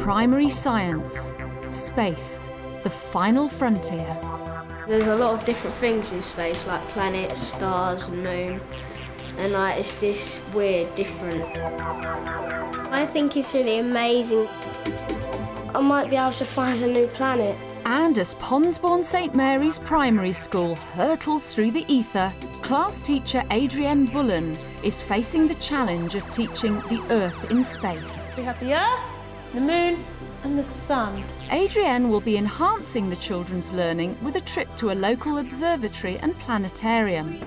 primary science, space, the final frontier. There's a lot of different things in space, like planets, stars and moon, and it's this weird, different. I think it's really amazing. I might be able to find a new planet. And as Ponsbourne St Mary's Primary School hurtles through the ether, class teacher Adrienne Bullen is facing the challenge of teaching the Earth in space. We have the Earth, the Moon and the Sun. Adrienne will be enhancing the children's learning with a trip to a local observatory and planetarium.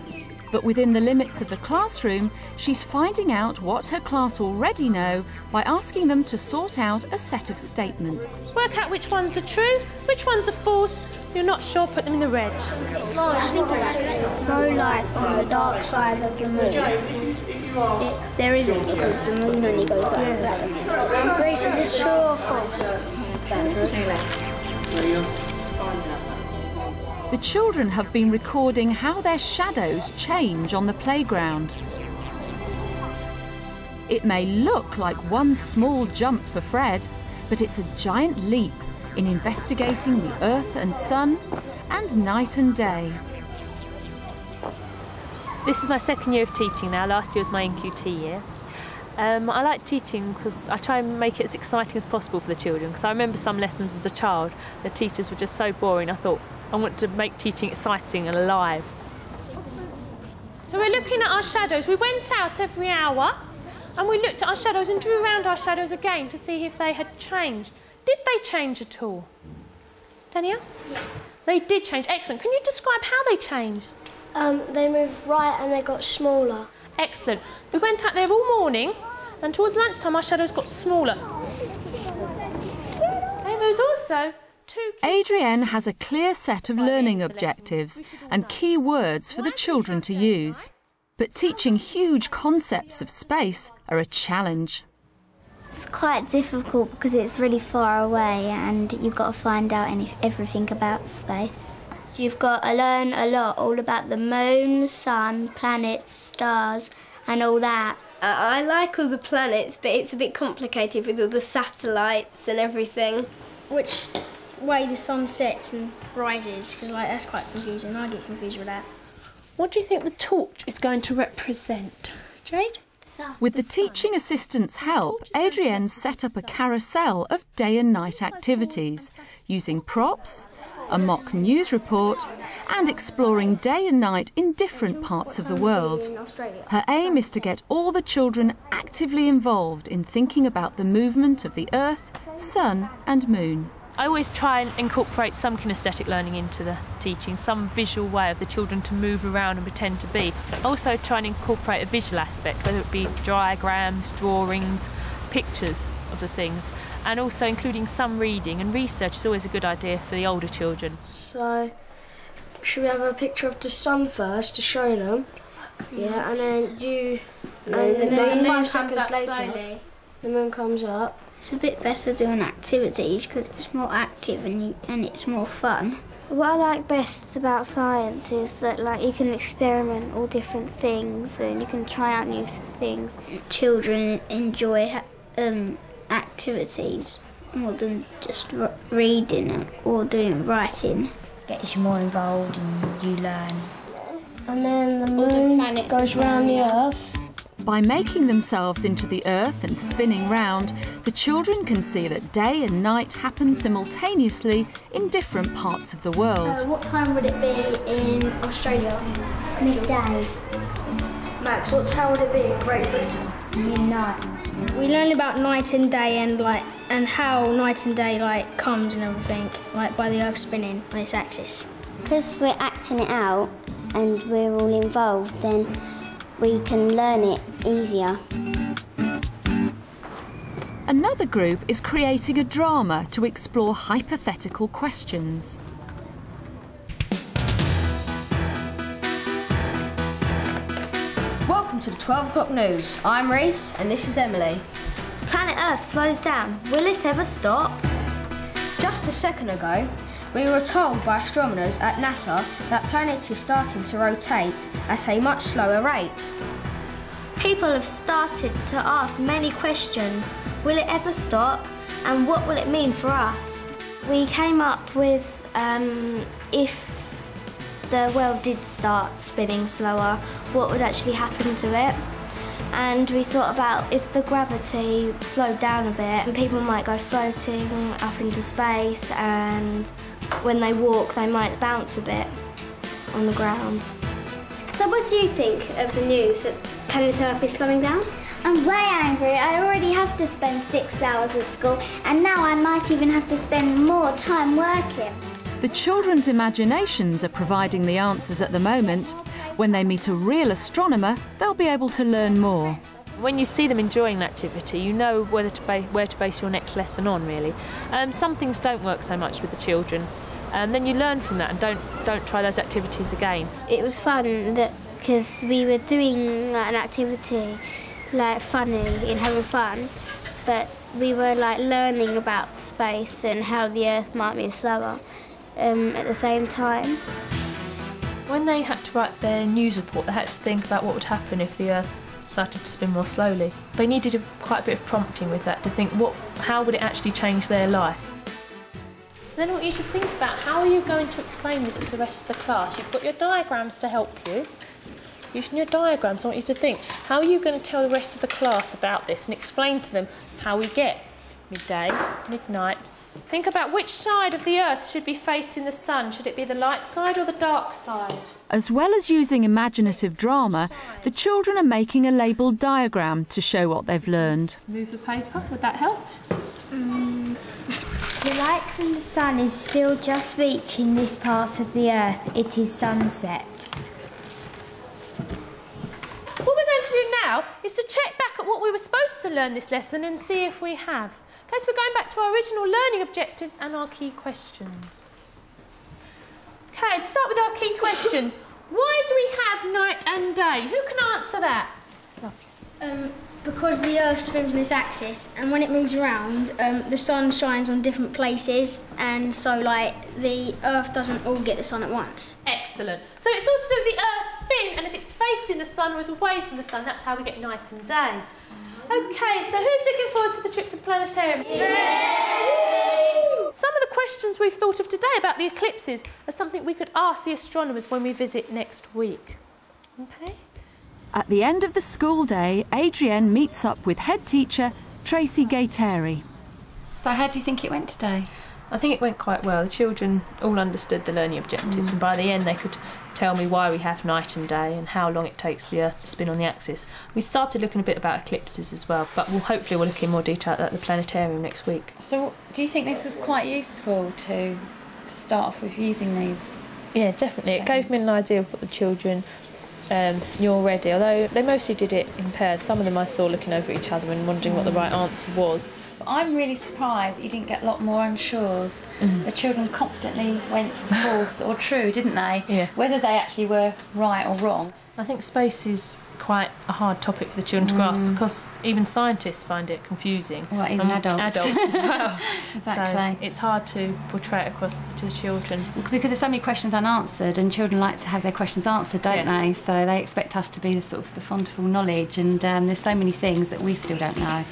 But within the limits of the classroom, she's finding out what her class already know by asking them to sort out a set of statements. Work out which ones are true, which ones are false. If you're not sure, put them in the red. No light on the dark side of the moon. There isn't, because the moon only goes like that. Grace, is this true or false? The children have been recording how their shadows change on the playground. It may look like one small jump for Fred, but it's a giant leap in investigating the Earth and Sun and night and day. This is my second year of teaching now. Last year was my NQT year. I like teaching because I try and make it as exciting as possible for the children, because I remember some lessons as a child, the teachers were just so boring. I thought, I want to make teaching exciting and alive. So we're looking at our shadows. We went out every hour and we looked at our shadows and drew around our shadows again to see if they had changed. Did they change at all? Danielle? Yeah. They did change. Excellent. Can you describe how they changed? They moved right and they got smaller. Excellent. We went out there all morning and towards lunchtime our shadows got smaller. And there's also Adrienne has a clear set of learning objectives and key words for the children to use. But teaching huge concepts of space are a challenge. It's quite difficult because it's really far away and you've got to find out everything about space. You've got to learn a lot, all about the moon, sun, planets, stars and all that. I like all the planets, but it's a bit complicated with all the satellites and everything. Which way the sun sets and rises, because that's quite confusing. I get confused with that. What do you think the torch is going to represent? Jade? With the teaching assistant's help, Adrienne set up a carousel of day and night activities, using props, a mock news report, and exploring day and night in different parts of the world. Her aim is to get all the children actively involved in thinking about the movement of the Earth, Sun and Moon. I always try and incorporate some kinesthetic learning into the teaching, some visual way of the children to move around and pretend to be. I also try and incorporate a visual aspect, whether it be diagrams, drawings, pictures of the things, and also including some reading, and research is always a good idea for the older children. So, should we have a picture of the sun first to show them? Yeah, and then 5 seconds later, the moon comes up. It's a bit better doing activities because it's more active and it's more fun. What I like best about science is that you can experiment all different things and you can try out new things. Children enjoy activities more than just reading or doing writing. Gets you more involved and you learn. And then the moon goes round the Earth. By making themselves into the Earth and spinning round, the children can see that day and night happen simultaneously in different parts of the world. What time would it be in Australia? Midday. Max, what time would it be in Great Britain? Midnight. We learn about night and day and how night and day comes and everything, by the Earth spinning on its axis. Because we're acting it out and we're all involved, then we can learn it easier. Another group is creating a drama to explore hypothetical questions. Welcome to the 12 o'clock news. I'm Reese and this is Emily. Planet Earth slows down. Will it ever stop? Just a second ago, we were told by astronomers at NASA that planet is starting to rotate at a much slower rate. People have started to ask many questions. Will it ever stop? and what will it mean for us? We came up with if the world did start spinning slower, what would actually happen to it? And we thought about if the gravity slowed down a bit, people might go floating up into space, and when they walk they might bounce a bit on the ground. So what do you think of the news that planet Earth is slowing down? I'm way angry. I already have to spend 6 hours at school, and now I might even have to spend more time working. The children's imaginations are providing the answers at the moment. When they meet a real astronomer, they'll be able to learn more. When you see them enjoying an activity, you know where to base your next lesson on, really. Some things don't work so much with the children. Then you learn from that and don't try those activities again. It was fun because we were doing like, an activity like funny and having fun, but we were like learning about space and how the Earth might be slower at the same time. When they had to write their news report, they had to think about what would happen if the Earth started to spin more slowly. They needed quite a bit of prompting with that to think how would it actually change their life. Then I want you to think about how are you going to explain this to the rest of the class. You've got your diagrams to help you. Using your diagrams, I want you to think, how are you going to tell the rest of the class about this and explain to them how we get midday, midnight. Think about which side of the Earth should be facing the sun. Should it be the light side or the dark side? As well as using imaginative drama, the children are making a labelled diagram to show what they've learned. Move the paper, would that help? The light from the sun is still just reaching this part of the Earth. It is sunset. What we're going to do now is to check back at what we were supposed to learn this lesson and see if we have. Okay, so we're going back to our original learning objectives and our key questions. Okay, to start with our key questions. Why do we have night and day? Who can answer that? Because the Earth spins on its axis, and when it moves around, the sun shines on different places, and so like the Earth doesn't all get the sun at once. Excellent. So it's all to do with the Earth's spin, and if it's facing the sun or is away from the sun, that's how we get night and day. Okay, so who's looking forward to the trip to the planetarium? Yay! Some of the questions we've thought of today about the eclipses are something we could ask the astronomers when we visit next week. Okay? At the end of the school day, Adrienne meets up with head teacher Tracy Gaeteri. So how do you think it went today? I think it went quite well. The children all understood the learning objectives, and by the end they could tell me why we have night and day and how long it takes the Earth to spin on the axis. We started looking a bit about eclipses as well, but hopefully we'll look in more detail at the planetarium next week. So do you think this was quite useful to start off with using these? Yeah, definitely. It gave me an idea of what the children knew already, although they mostly did it in pairs. Some of them I saw looking over each other and wondering what the right answer was. But I'm really surprised you didn't get a lot more unsures. The children confidently went for false or true, didn't they? Yeah. Whether they actually were right or wrong. I think space is quite a hard topic for the children to grasp, because even scientists find it confusing. Well, even adults. Adults as well. Exactly. So it's hard to portray it across to the children. Because there's so many questions unanswered, and children like to have their questions answered, don't they? So they expect us to be the sort of the font of all knowledge, and there's so many things that we still don't know.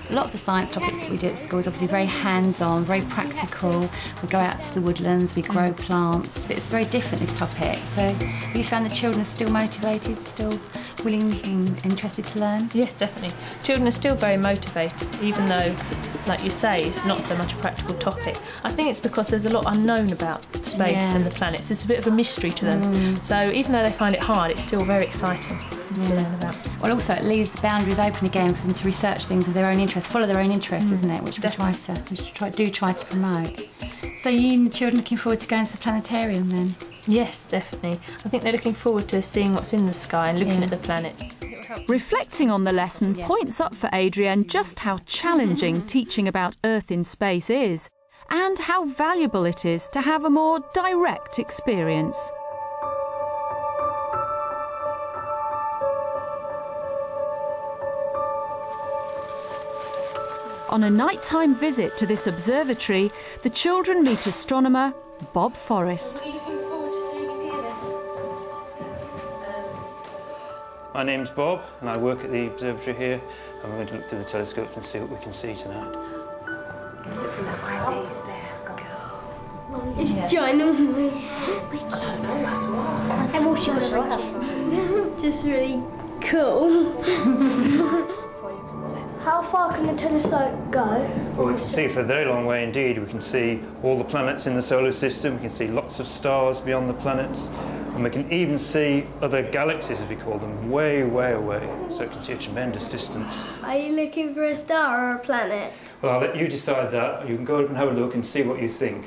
A lot of the science topics that we do at school is obviously very hands-on, very practical. We go out to the woodlands, we grow plants. But it's very different, this topic. So have you found the children are still motivated, still willing and interested to learn? Yeah, definitely. Children are still very motivated, even though, like you say, it's not so much a practical topic. I think it's because there's a lot unknown about space and the planets. It's a bit of a mystery to them. So even though they find it hard, it's still very exciting to learn about. Well, also it leaves the boundaries open again for them to research things of their own interest, follow their own interests, isn't it? Which we try to promote. So you and the children looking forward to going to the planetarium then? Yes, definitely. I think they're looking forward to seeing what's in the sky and looking at the planets. Reflecting on the lesson points up for Adrienne just how challenging teaching about Earth in space is, and how valuable it is to have a more direct experience. On a nighttime visit to this observatory, the children meet astronomer Bob Forrest. What are you looking forward to seeing here then? My name's Bob and I work at the observatory here, and we're going to look through the telescopes and see what we can see tonight. It's ginormous. I don't know. And what's yours? Just really cool. How far can the telescope go? Well, we can see for a very long way indeed. We can see all the planets in the solar system, we can see lots of stars beyond the planets, and we can even see other galaxies, as we call them, way, way away. So we can see a tremendous distance. Are you looking for a star or a planet? Well, I'll let you decide that. You can go up and have a look and see what you think.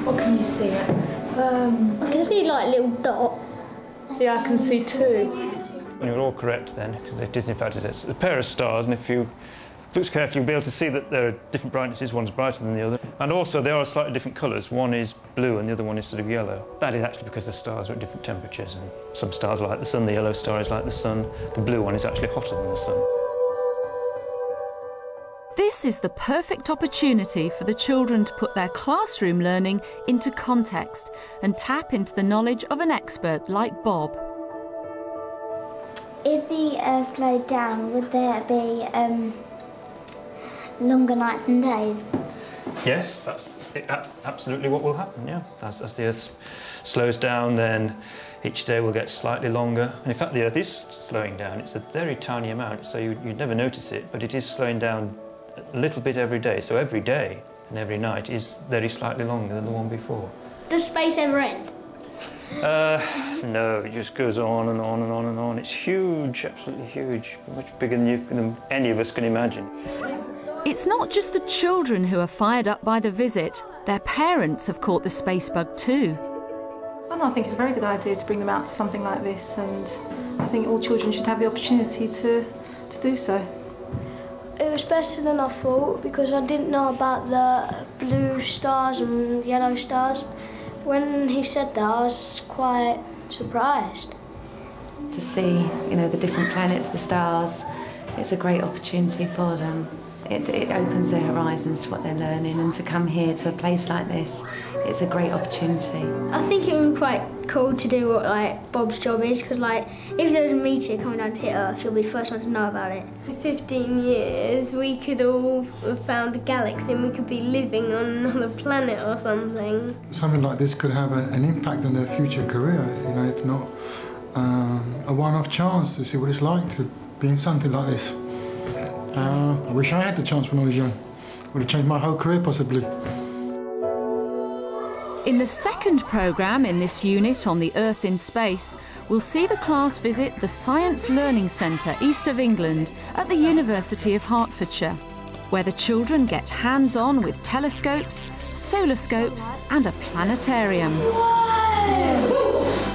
What can you see, Alex? I can see like little dot. Yeah, I can see two. And you're all correct then, because it is in fact it's a pair of stars, and if you look carefully you'll be able to see that there are different brightnesses, one's brighter than the other. And also they are slightly different colours, one is blue and the other one is sort of yellow. That is actually because the stars are at different temperatures, and some stars are like the sun, the yellow star is like the sun, the blue one is actually hotter than the sun. This is the perfect opportunity for the children to put their classroom learning into context and tap into the knowledge of an expert like Bob. If the Earth slowed down, would there be longer nights and days? Yes, that's absolutely what will happen, yeah. As the Earth slows down, then each day will get slightly longer. And in fact, the Earth is slowing down. It's a very tiny amount, so you'd never notice it, but it is slowing down a little bit every day. So every day and every night is very slightly longer than the one before. Does space ever end? No, it just goes on and on and on and on. It's huge, absolutely huge, much bigger than any of us can imagine. It's not just the children who are fired up by the visit. Their parents have caught the space bug too. Well, I think it's a very good idea to bring them out to something like this, and I think all children should have the opportunity to do so. It was better than I thought because I didn't know about the blue stars and yellow stars. When he said that, I was quite surprised. To see, you know, the different planets, the stars, it's a great opportunity for them. It opens their horizons to what they're learning, and to come here to a place like this, it's a great opportunity. I think it would be quite cool to do what like Bob's job is, because like if there was a meteor coming down to hit Earth, you'll be the first one to know about it. In 15 years, we could all have found a galaxy and we could be living on another planet or something. Something like this could have an impact on their future career, you know, if not a one-off chance to see what it's like to be in something like this. I wish I had the chance when I was young. It would have changed my whole career, possibly. In the second programme in this unit on the Earth in Space, we'll see the class visit the Science Learning Centre east of England at the University of Hertfordshire, where the children get hands-on with telescopes, solar scopes and a planetarium. Whoa!